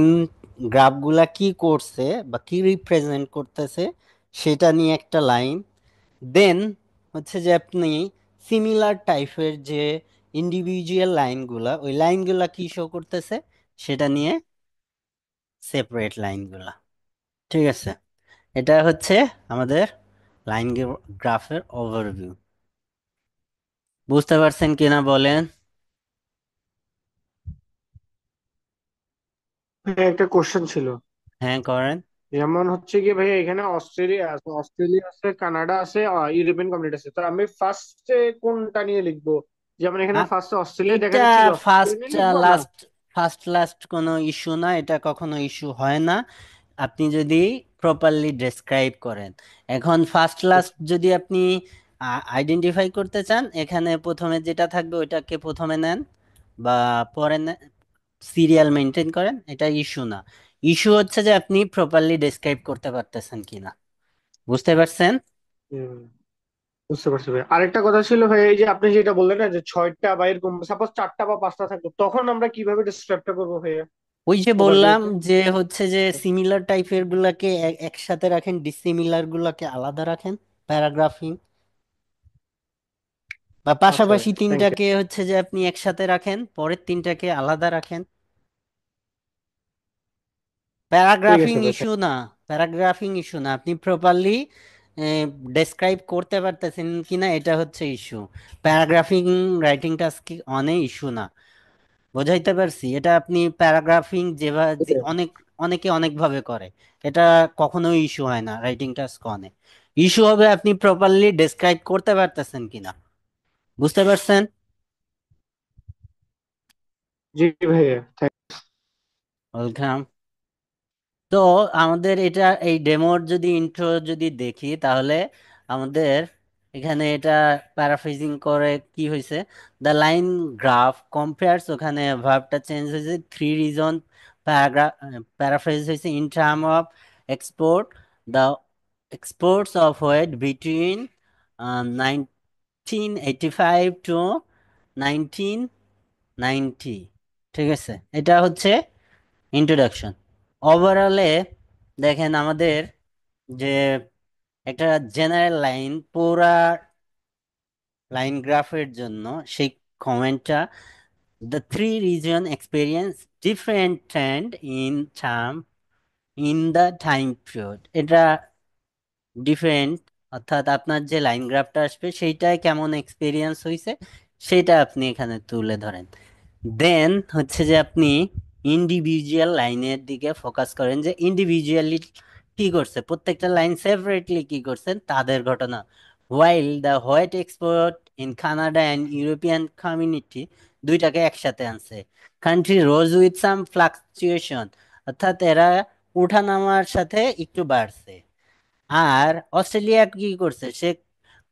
Speaker 2: গ্রাফগুলা কি করছে বা কি রিপ্রেজেন্ট করতেছে সেটা নিয়ে একটা লাইন। দেন হচ্ছে যে আপনি সিমিলার টাইপের যে ইন্ডিভিজুয়াল লাইনগুলা ওই লাইনগুলা কি শো করতেছে সেটা নিয়ে সেপারেট লাইনগুলা। ঠিক আছে, এটা হচ্ছে আমাদের লাইন গ্রাফের ওভারভিউ। বুঝতে পারছেন কিনা বলেন?
Speaker 1: হ্যাঁ, একটা কোশ্চেন ছিল।
Speaker 2: হ্যাঁ করেন।
Speaker 1: যেমন হচ্ছে কি ভাই, এখানে অস্ট্রেলিয়া আছে, অস্ট্রেলিয়া আছে, কানাডা আছে, ইউরোপিয়ান কমিউনিটি আছে, তো আমি ফার্স্টে কোনটা নিয়ে লিখবো? যেমন এখানে
Speaker 2: আ-
Speaker 1: ফার্স্টে অস্ট্রেলিয়া দেখা
Speaker 2: এটা
Speaker 1: যাচ্ছে, কি অস্ট্রেলিয়া
Speaker 2: ফার্স্ট
Speaker 1: নিয়ে লিখবো না?
Speaker 2: লাস্ট, ফার্স্ট লাস্ট কোনো ইস্যু না, এটা কখনো ইস্যু হয় না আপনি যদি প্রপারলি ডেসক্রাইব করেন। এখন ফার্স্ট লাস্ট যদি আপনি আইডেন্টিফাই করতে চান, এখানে প্রথমে যেটা থাকবে ওইটাকে প্রথমে নেন বা পরে সিরিয়াল মেনটেন করেন, এটা ইস্যু না। ইস্যু হচ্ছে যে আপনি প্রপারলি ডেসক্রাইব করতে পারতেছেন কিনা। বুঝতে পারছেন?
Speaker 1: হুম, বুঝতে পারছি ভাই। আরেকটা কথা ছিল ভাই, এই যে আপনি যেটা বললেন না যে 6টা বা এরকম সাপোজ 4টা বা 5টা থাকলো, তখন আমরা কিভাবে ডিসক্রাইবটা করবো ভাইয়া
Speaker 2: ওই যে বললাম
Speaker 1: ওভারভিউতে?
Speaker 2: যে হচ্ছে যে সিমিলার টাইপের গুলাকে একসাথে রাখেন, ডিসিমিলার গুলাকে আলাদা রাখেন, প্যারাগ্রাফিং, বা
Speaker 1: আচ্ছা,
Speaker 2: পাশাপাশি
Speaker 1: থ্যাংক ইউ।
Speaker 2: তিনটাকে হচ্ছে যে আপনি একসাথে রাখেন, পরের তিনটাকে আলাদা রাখেন।
Speaker 1: ঠিক
Speaker 2: প্যারাগ্রাফিং
Speaker 1: আছে ভাই।
Speaker 2: ইস্যু না, প্যারাগ্রাফিং ইস্যু না, আপনি প্রপারলি ডেসক্রাইব করতে পারতেছেন কিনা এটা হচ্ছে ইস্যু। প্যারাগ্রাফিং রাইটিং টাস্ক অনেক ইস্যু না, বোঝাইতে পারছি? এটা আপনি প্যারাগ্রাফিং যেভাবে অনেক অনেকে অনেকভাবে করে, এটা কখনোই ইস্যু হয় না রাইটিং টাস্ক অনেক। ইস্যু হবে আপনি প্রপারলি ডেসক্রাইব করতে পারতেছেন কিনা, বুঝতে পারছেন?
Speaker 1: জি ভাইয়া।
Speaker 2: ওয়েলকাম। তো আমাদের এটা এই ডেমোর যদি ইন্ট্রো যদি দেখি তাহলে আমাদের এখানে এটা প্যারাফ্রেজিং করে কি হয়েছে, দ্য লাইন গ্রাফ কম্পেয়ার্স, ওখানে ভার্বটা চেঞ্জ হয়েছে, থ্রি রিজন প্যারাগ্রাফ, প্যারাফ্রেজ হয়েছে in term of export, the exports of wheat between 1985 to 1990। ঠিক আছে, এটা হচ্ছে ইন্ট্রোডাকশন। ওভারঅলে দেখেন আমাদের যে একটা জেনারেল লাইন পুরা লাইন গ্রাফের জন্য সেই কমেন্টটা, the three reason experience different trend in term in the time period, এটা ডিফারেন্ট, অর্থাৎ আপনার যে লাইন গ্রাফটা আসবে সেইটায় কেমন এক্সপেরিয়েন্স হয়েছে সেটা আপনি এখানে তুলে ধরেন। দেন হচ্ছে যে আপনি ইন্ডিভিজুয়াল লাইনের দিকে ফোকাস করেন, যে ইন্ডিভিজুয়ালি কি করছে, প্রত্যেকটা লাইন সেপারেটলি কি করছেন তাদের ঘটনা। While the white export in Canada and European community, দুইটাকে একসাথে আনছে। Country rose with some fluctuation, অর্থাৎ এরা উঠানামার সাথে একটু বাড়ছে। আর অস্ট্রেলিয়া কি করছে, সে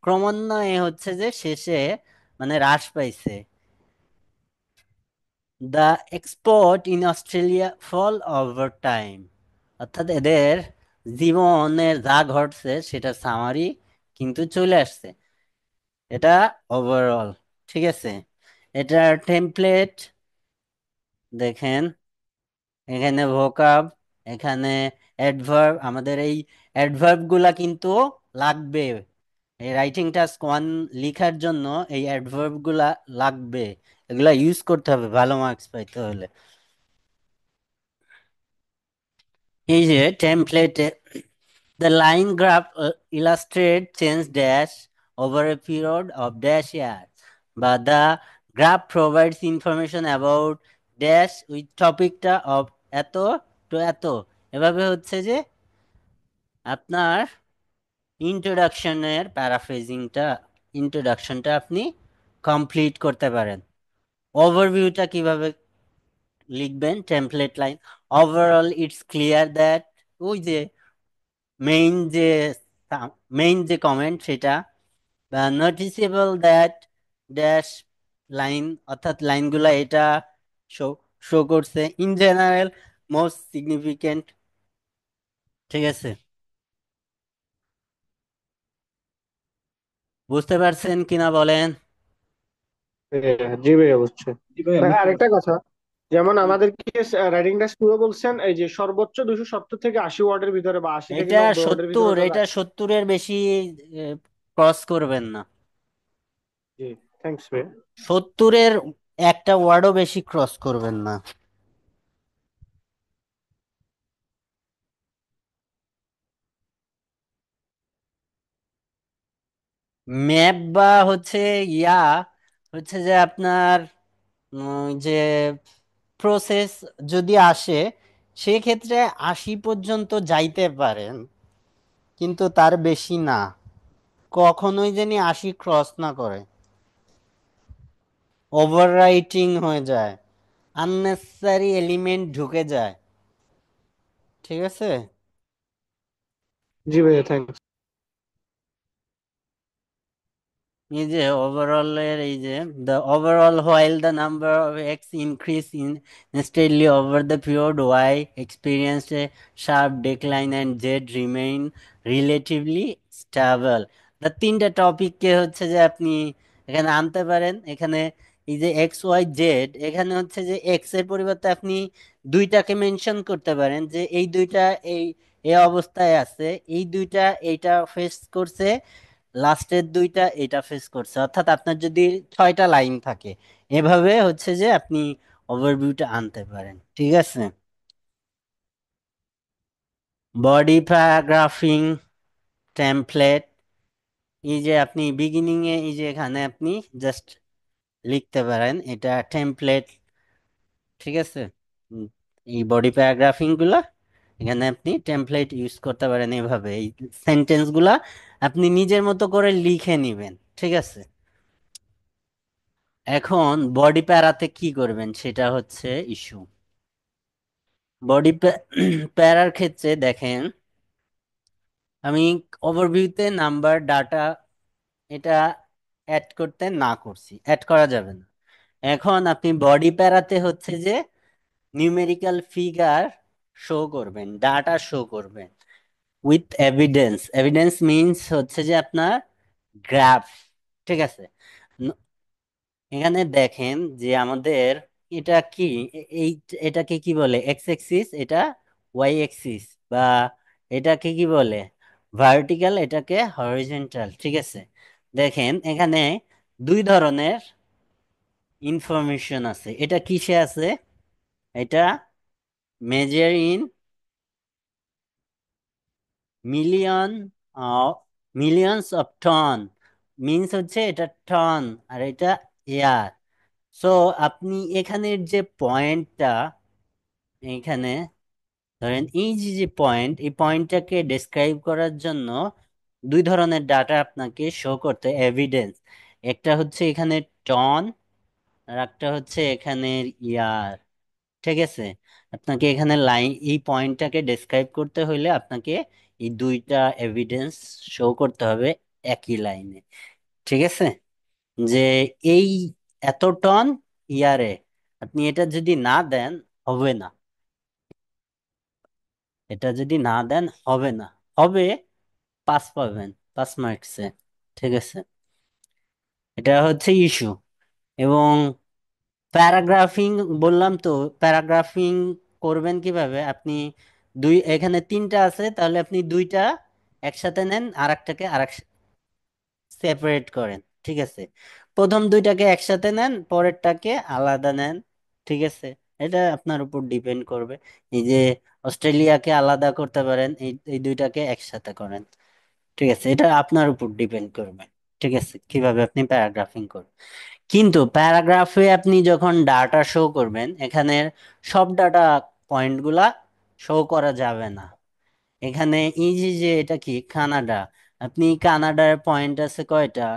Speaker 2: ক্রমান্বয়ে হচ্ছে যে শেষে মানে হ্রাস পাইছে। The export in Australia fall over time, অর্থাৎ এদের জীবনের যা ঘটছে সেটা সামারি কিন্তু চলে আসছে। এটা ওভারঅল। ঠিক আছে, এটার টেমপ্লেট দেখেন, এখানে ভোকাব, এখানে অ্যাডভার্ব, আমাদের এই অ্যাডভার্ব গুলা কিন্তু লাগবে এই রাইটিং টাস্ক ওয়ান লিখার জন্য, এই অ্যাডভার্ব গুলা লাগবে, এগুলা ইউজ করতে হবে ভালো মার্কস পাইতে হলে। এই যে টেমপ্লেটে the line graph illustrate change dash over a period of dash years, but the graph provides information about dash with টপিকটা of এত to এত। এভাবে হচ্ছে যে আপনার ইন্ট্রোডাকশনের প্যারাফ্রেজিংটা, ইন্ট্রোডাকশনটা আপনি কমপ্লিট করতে পারেন। ওভারভিউটা কিভাবে লিখবেন, template line, overall it's clear that, ওই যে মেইন যে মেইন যে কমেন্ট সেটা, নোটিসেবল দ্যাট ড্যাশ লাইন, অর্থাৎ লাইনগুলা এটা শো শো করছে, ইন জেনারেল মোস্ট সিগনিফিকেন্ট। ঠিক আছে, বুঝতে পারছেন কিনা বলেন?
Speaker 1: জি ভাই অবশ্যই। ভাই আরেকটা কথা, যেমন আমাদেরকে রাইটিং টাস্ক টু বলছেন এই যে সর্বোচ্চ 270 থেকে 80 ওয়ার্ডের ভিতরে বা 80 থেকে
Speaker 2: এটা
Speaker 1: 90 ওয়ার্ডের ভিতরে
Speaker 2: 70,
Speaker 1: ওটা
Speaker 2: এটা 70-এর বেশি ক্রস করবেন না।
Speaker 1: জি থ্যাঙ্কস ভাই।
Speaker 2: 70-এর একটা ওয়ার্ডও বেশি ক্রস করবেন না। ম্যাপ বা হচ্ছে ইয়া হচ্ছে যে আপনার যে প্রসেস যদি আসে সেক্ষেত্রে 80 পর্যন্ত যাইতে পারেন, কিন্তু তার বেশি না, কখনোই জানি 80 ক্রস না করে, ওভার রাইটিং হয়ে যায়, আননেসেসারি এলিমেন্ট ঢুকে যায়। ঠিক আছে,
Speaker 1: জি ভাইয়া থ্যাঙ্কস।
Speaker 2: এই যে ওভারঅল এর এই যে the overall while the number of x increase in steadily over the period y experienced a sharp decline and z remain relatively stable। the তিনটা টপিককে হচ্ছে যে আপনি এখানে আনতে পারেন। এখানে এই যে এক্স ওয়াই জেড, এখানে হচ্ছে যে এক্স এর পরিবর্তে আপনি দুইটাকে মেনশন করতে পারেন যে এই দুইটা এই এই অবস্থায় আছে, এই দুইটা এইটা ফেস করছে, লাস্টের দুইটা এটা ফেস করছে, অর্থাৎ আপনার যদি 6টা লাইন থাকে এভাবে হচ্ছে যে আপনি ওভারভিউটা আনতে পারেন। ঠিক আছে, বডি প্যারাগ্রাফিং টেমপ্লেট, এই যে আপনি বিগিনিং এ এই যে এখানে আপনি জাস্ট লিখতে পারেন এটা টেমপ্লেট, ঠিক আছে। উম, এই বডি প্যারাগ্রাফিং গুলা এখানে আপনি টেমপ্লেট ইউজ করতে পারেন, এভাবে এই সেন্টেন্স গুলা আপনি নিজের মতো করে লিখে নিবেন, ঠিক আছে। এখন বডি প্যারাতে কি করবেন সেটা হচ্ছে ইস্যু। বডি প্যারার ক্ষেত্রে দেখেন, আমি ওভারভিউতে নাম্বার ডাটা এটা অ্যাড করতে না করছি, অ্যাড করা যাবে না। এখন আপনি বডি প্যারাতে হচ্ছে যে নিউমেরিক্যাল ফিগার শো করবেন, ডাটা শো করবেন উইথ এভিডেন্স। এভিডেন্স মিনস হচ্ছে যে আপনার গ্রাফ, ঠিক আছে। ন- এখানে দেখেন যে আমাদের এটা কি, এই এটাকে কি বলে, এক্স এক্সিস, এটা ওয়াই এক্সিস, বা এটাকে কি বলে ভার্টিক্যাল, এটাকে হরিজন্টাল, ঠিক আছে। দেখেন এখানে দুই ধরনের ইনফরমেশন আছে। এটা কিসে আছে? এটা measure in million of, millions of ton, means হচ্ছে এটা টন, আর এটা এয়ার। সো আপনি এখানের যে পয়েন্টটা, এইখানে ধরেন এই যে যে পয়েন্ট, এই পয়েন্টটাকে ডেসক্রাইব করার জন্য দুই ধরনের ডাটা আপনাকে শো করতে, এভিডেন্স। একটা হচ্ছে এখানে টন, আর একটা হচ্ছে এখানের ইয়ার, ঠিক আছে। আপনাকে এখানে লাইন, এই পয়েন্টটাকে ডেসক্রাইব করতে হইলে আপনাকে এই দুইটা এভিডেন্স শো করতে হবে একই লাইনে, ঠিক আছে। যে এই এত টন ইয়ারে, আপনি এটা যদি না দেন হবে না, এটা যদি না দেন হবে না, হবে পাস পাবেন, 5 মার্কসে, ঠিক আছে। এটা হচ্ছে ইস্যু। এবং প্যারাগ্রাফিং বললাম তো, প্যারাগ্রাফিং করবেন কিভাবে আপনি, দুই এখানে তিনটা আছে, তাহলে আপনি দুইটা একসাথে নেন, আর একটাকে আর এক সেপারেট করেন, ঠিক আছে। প্রথম দুইটাকে একসাথে নেন, পরেরটাকে আলাদা নেন, ঠিক আছে। এটা আপনার উপর ডিপেন্ড করবে। এই যে অস্ট্রেলিয়াকে আলাদা করতে পারেন, এই এই দুইটাকে একসাথে করেন, ঠিক আছে। এটা আপনার উপর ডিপেন্ড করবে, ঠিক আছে, কিভাবে আপনি প্যারাগ্রাফিং করবেন। কিন্তু প্যারাগ্রাফে আপনি যখন ডাটা শো করবেন, এখানের সব ডাটা পয়েন্টগুলা শো করা যাবে না। এখানে এই যে যে এটা কি কানাডা, আপনি কানাডার পয়েন্ট আছে কয়টা,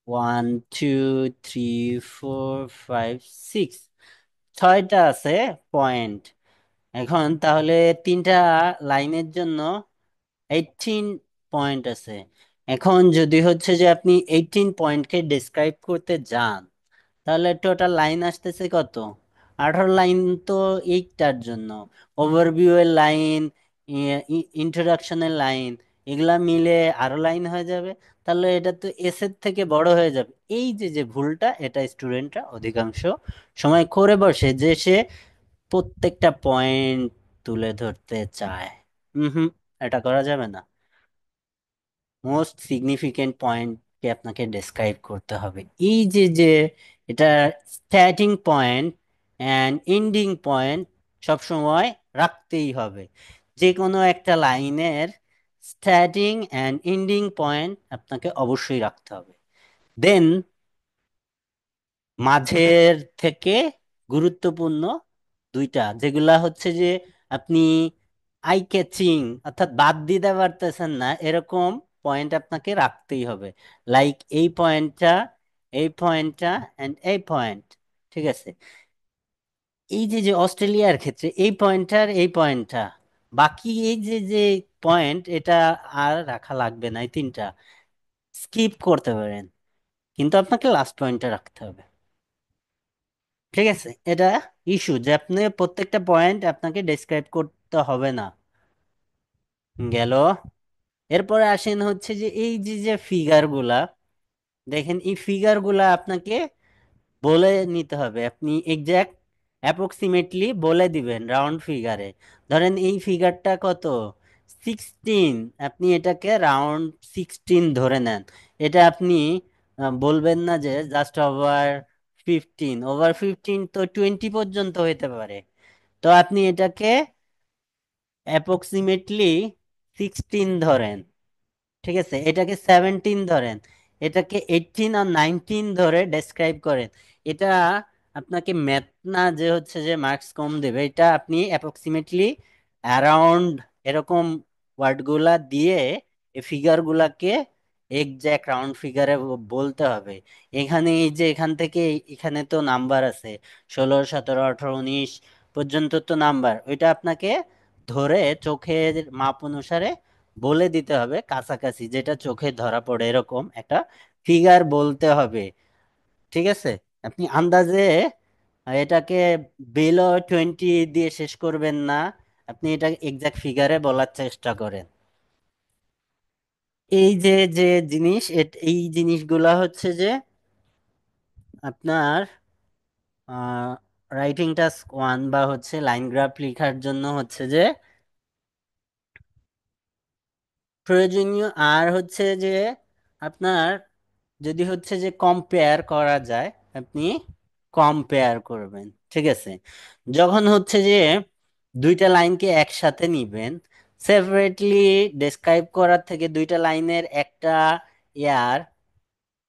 Speaker 2: 1 2 3 4 5 6, 6টা আছে পয়েন্ট। এখন তাহলে তিনটা লাইনের জন্য 18 পয়েন্ট আছে। এখন যদি হচ্ছে যে আপনি 18 পয়েন্টকে ডিসক্রাইব করতে যান, তাহলে টোটাল লাইন আসতেছে কত, 18 লাইন। তো এইটার জন্য ওভারভিউ এর লাইন, ইন্ট্রোডাকশনের লাইন, এগুলা মিলে আরো লাইন হয়ে যাবে। তাহলে এটা তো এস এর থেকে বড় হয়ে যাবে। এই যে যে ভুলটা, এটা স্টুডেন্টরা অধিকাংশ সময় করে বসে, যে সে প্রত্যেকটা পয়েন্ট তুলে ধরতে চায়। হুম, এটা করা যাবে না। মোস্ট সিগনিফিকেন্ট পয়েন্টকে আপনাকে ডেসক্রাইব করতে হবে। এই যে যে এটা starting point and ending point সবসময় রাখতেই হবে। যে কোনো একটা লাইনের স্টার্টিং অ্যান্ড এন্ডিং পয়েন্ট আপনাকে অবশ্যই রাখতে হবে। দেন মাঝের থেকে গুরুত্বপূর্ণ দুইটা, যেগুলা হচ্ছে যে আপনি আই ক্যাচিং, অর্থাৎ বাদ দিতে পারতেছেন না এরকম পয়েন্ট আপনাকে রাখতেই হবে। লাইক এই পয়েন্টটা, এই পয়েন্টটা, এন্ড এই পয়েন্ট, ঠিক আছে। এই যে যে অস্ট্রেলিয়ার ক্ষেত্রে এই পয়েন্টটার এই পয়েন্টটা, বাকি এই যে যে পয়েন্ট, এটা আর রাখা লাগবে না, এই তিনটা স্কিপ করতে পারেন, কিন্তু আপনাকে লাস্ট পয়েন্টটা রাখতে হবে, ঠিক আছে। এটা ইস্যু যে আপনি প্রত্যেকটা পয়েন্ট আপনাকে ডেসক্রাইব করতে হবে না। গেল। এরপরে আসেন হচ্ছে যে এই যে যে ফিগার গুলা, দেখেন এই ফিগার গুলা আপনাকে বলে নিতে হবে, আপনি এক্সাক্ট অ্যাপ্রক্সিমেটলি বলে দিবেন রাউন্ড ফিগারে। ধরেন এই ফিগারটা কত, 16, আপনি এটাকে রাউন্ড 16 ধরে নেন। এটা আপনি বলবেন না যে জাস্ট ওভার 15, ওভার 15 তো 20 পর্যন্ত হইতে পারে। তো আপনি এটাকে অ্যাপ্রক্সিমেটলি 16 ধরেন, ঠিক আছে, এটাকে 17 ধরেন, এটাকে 18 আর 19 ধরে ডেসক্রাইব করেন। এটা আপনাকে ম্যাথ না যে হচ্ছে যে মার্কস কম দেবে, এটা আপনি অ্যাপ্রক্সিমেটলি অ্যারাউন্ড এরকম ওয়ার্ডগুলা দিয়ে এই ফিগারগুলাকে এক্সাক্ট রাউন্ড ফিগারে বলতে হবে। এখানে এই যে এখান থেকে এখানে তো নাম্বার আছে, 16, 17, 18, 19 পর্যন্ত তো নাম্বার, ওইটা আপনাকে ধরে চোখের মাপ অনুসারে বলে দিতে হবে কাছাকাছি, যেটা চোখে ধরা পড়ে এরকম একটা ফিগার বলতে হবে। ঠিক আছে, আপনি আন্দাজে এটাকে বিলো 20 দিয়ে শেষ করবেন না, আপনি এটা এক্সাক্ট ফিগারে বলার চেষ্টা করেন। এই যে যে জিনিস এই জিনিসগুলা হচ্ছে যে আপনার রাইটিং টাস্ক 1 বা হচ্ছে লাইন গ্রাফ লেখার জন্য হচ্ছে যে প্রয়োজনীয়। আর হচ্ছে যে আপনার যদি হচ্ছে যে কম্পেয়ার করা যায়, আপনি কম্পেয়ার করবেন। ঠিক আছে, যখন হচ্ছে যে দুইটা লাইনকে একসাথে নিবেন, সেপারেটলি ডেসক্রাইব করার থেকে দুইটা লাইনের একটা ইয়ার,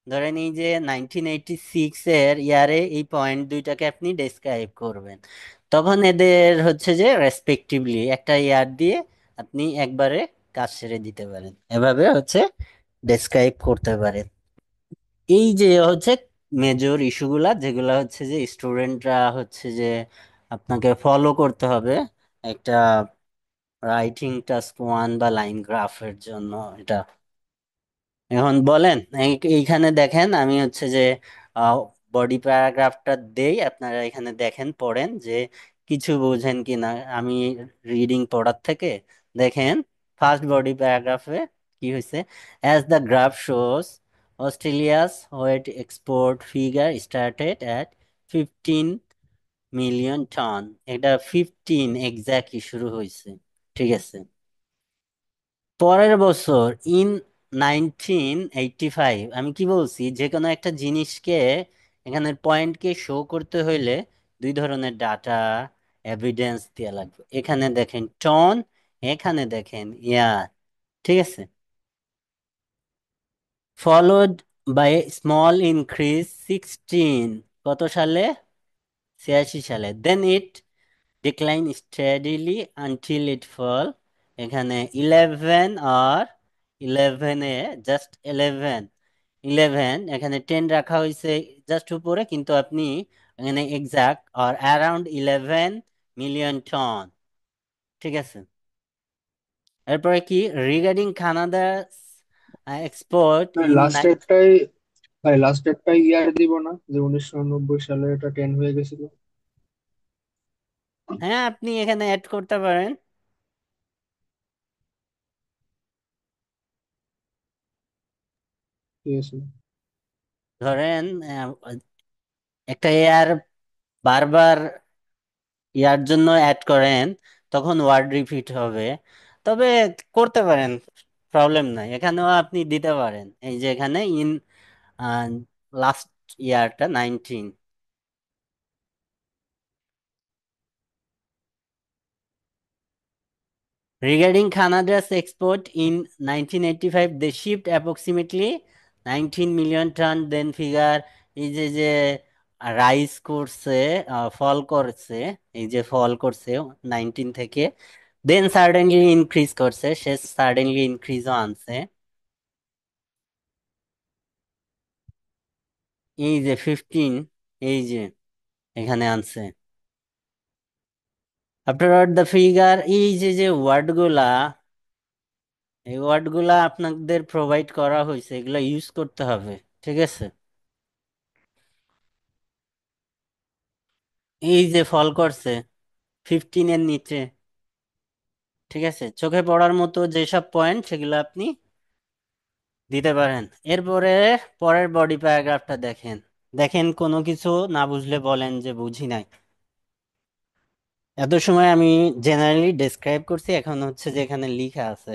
Speaker 2: ধরেন এই যে 1986 এর ইয়ারে এই পয়েন্ট দুইটাকে আপনি ডেসক্রাইব করবেন, তখন এদের হচ্ছে যে রেসপেক্টিভলি একটা ইয়ার দিয়ে আপনি একবারে কাজ সেরে দিতে পারেন, এভাবে হচ্ছে ডেসক্রাইব করতে পারেন। এই যে হচ্ছে মেজর ইস্যুগুলা যেগুলা হচ্ছে যে স্টুডেন্টরা হচ্ছে যে আপনাকে ফলো করতে হবে একটা রাইটিং টাস্ক 1 বা লাইন গ্রাফের জন্য। এটা এখন বলেন, এইখানে দেখেন আমি হচ্ছে যে বডি প্যারাগ্রাফটা দেই, আপনারা এখানে দেখেন পড়েন যে কিছু বোঝেন কি না। আমি রিডিং পড়ার থেকে দেখেন, ফার্স্ট বডি প্যারাগ্রাফে কি হয়েছে, as the graph shows Australia's wheat export figure started at 15 million ton. এটা 15 এক্স্যাক্টলি শুরু হয়েছে। ঠিক আছে, পরের বছর ইন 1985, আমি কি বলছি, যে কোনো একটা জিনিসকে এখানে পয়েন্টকে শো করতে হইলে দুই ধরনের ডাটা এভিডেন্স দেওয়া লাগবে। এখানে দেখেন টন, এখানে দেখেন ইয়ার। ঠিক আছে, ফলোড বাই স্মল ইনক্রিজ 16, কত সালে, 86 সালে, দেন ইট decline steadily until it fall, এখানে 11 আর 11 এ জাস্ট 11 এখানে 10 রাখা হয়েছে জাস্ট উপরে, কিন্তু আপনি এখানে এক্সাক্ট আর অ্যারাউন্ড 11 মিলিয়ন টন। ঠিক আছে, এরপরে কি, রিগার্ডিং কানাডা এক্সপোর্ট
Speaker 3: ভাই
Speaker 2: ইন,
Speaker 3: লাস্ট একটাই ভাই লাস্ট একটাই ইয়ার দিব না, যে 1990 সালে এটা 10 হয়ে গেছিল।
Speaker 2: হ্যাঁ আপনি এখানে অ্যাড করতে পারেন।
Speaker 3: ঠিক আছে।
Speaker 2: ধরেন একটা এয়ার বারবার ইয়ার জন্য অ্যাড করেন, তখন ওয়ার্ড রিপিট হবে। তবে করতে পারেন, প্রবলেম নাই, এখানেও আপনি দিতে পারেন। এই যে এখানে in last ইয়ারটা 19, regarding Canada's export in 1985, they shipped approximately 19 million ton, then figure এই যে যে রাইজ করছে, ফল করছে, এই যে ফল করছে 19 থেকে, দেন সাডেনলি ইনক্রিজ করছে, সে সাডেনলি ইনক্রিজও আনছে। এই যে 15, এই যে এখানে আনছে। আফটার দ্য ফিগার, এই যে যে ওয়ার্ডগুলা, এই ওয়ার্ডগুলা আপনাদের প্রোভাইড করা হয়েছে, এগুলা ইউজ করতে হবে। ঠিক আছে, এই যে ফল করছে 15 এর নিচে। ঠিক আছে, চোখে পড়ার মতো যেসব পয়েন্ট সেগুলো আপনি দিতে পারেন। এরপরে পরের বডি প্যারাগ্রাফটা দেখেন, দেখেন কোনো কিছু না বুঝলে বলেন যে বুঝি নাই। এত সময় আমি জেনারেলি ডেসক্রাইব করছি, এখন হচ্ছে যে এখানে লেখা আছে।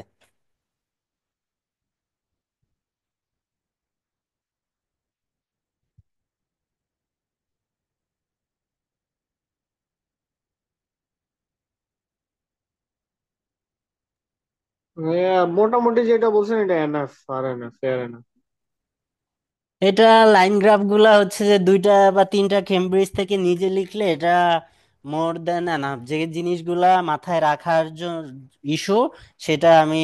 Speaker 1: মোটামুটি যেটা বলছেন এটা এনাফ, আর এনাফ, ফেয়ার এনাফ।
Speaker 2: এটা লাইন গ্রাফ গুলা হচ্ছে যে দুইটা বা তিনটা কেমব্রিজ থেকে নিজে লিখলে এটা মোর দেন এনাফ। যে জিনিসগুলা মাথায় রাখার ইস্যু সেটা আমি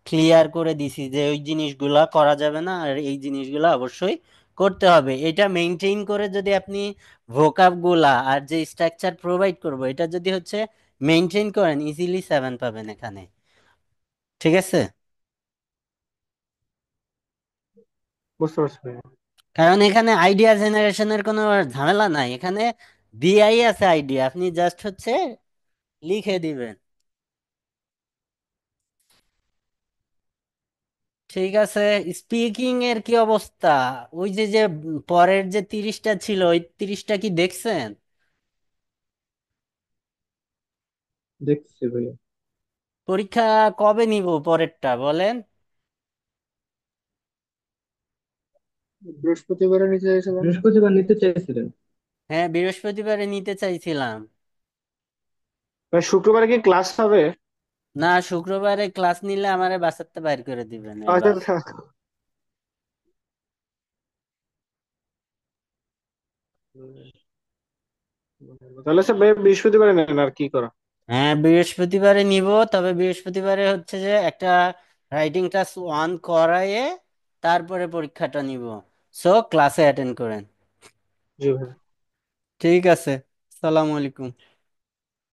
Speaker 2: ক্লিয়ার করে দিছি যে ওই জিনিসগুলা করা যাবে না আর এই জিনিসগুলা অবশ্যই করতে হবে। এটা মেনটেন করে যদি আপনি ভোকাব গুলা আর যে স্ট্রাকচার প্রোভাইড করবো এটা যদি হচ্ছে মেনটেন করেন ইজিলি 7 পাবেন এখানে। ঠিক আছে?
Speaker 1: বুঝতে পারছি ভাইয়া।
Speaker 2: কারণ এখানে আইডিয়া জেনারেশনের কোনো ঝামেলা নাই, এখানে দিয়াই আছে আইডিয়া, আপনি জাস্ট হচ্ছে লিখে দিবেন। ঠিক আছে। স্পিকিং এর কি অবস্থা? ওই যে যে পরের যে 30টা ছিল ওই 30টা কি দেখছেন?
Speaker 3: দেখছি ভাইয়া।
Speaker 2: পরীক্ষা কবে নিব পরেরটা বলেন?
Speaker 3: বৃহস্পতিবারে নিতে চাইছিলাম। বৃহস্পতিবার নিতে চাইছিলেন?
Speaker 2: হ্যাঁ, বৃহস্পতিবারে নিতে চাইছিলাম।
Speaker 1: ভাই শুক্রবারে কি ক্লাস হবে?
Speaker 2: না, শুক্রবারে ক্লাস নিলে আমারে বাসাতে বাইর করে দিবেন
Speaker 1: আচ্ছা
Speaker 2: এবার।
Speaker 1: আচ্ছা। তাহলে স্যার ভাই বৃহস্পতিবারে নেন, আর কি করা।
Speaker 2: হ্যাঁ, বৃহস্পতিবারে নিব। তবে বৃহস্পতিবারে হচ্ছে যে একটা রাইটিং ক্লাস 1 করায়ে তারপরে পরীক্ষাটা নিব। সো ক্লাসে অ্যাটেন্ড করেন।
Speaker 1: জি ভাই।
Speaker 2: ঠিক আছে। আসসালামু আলাইকুম।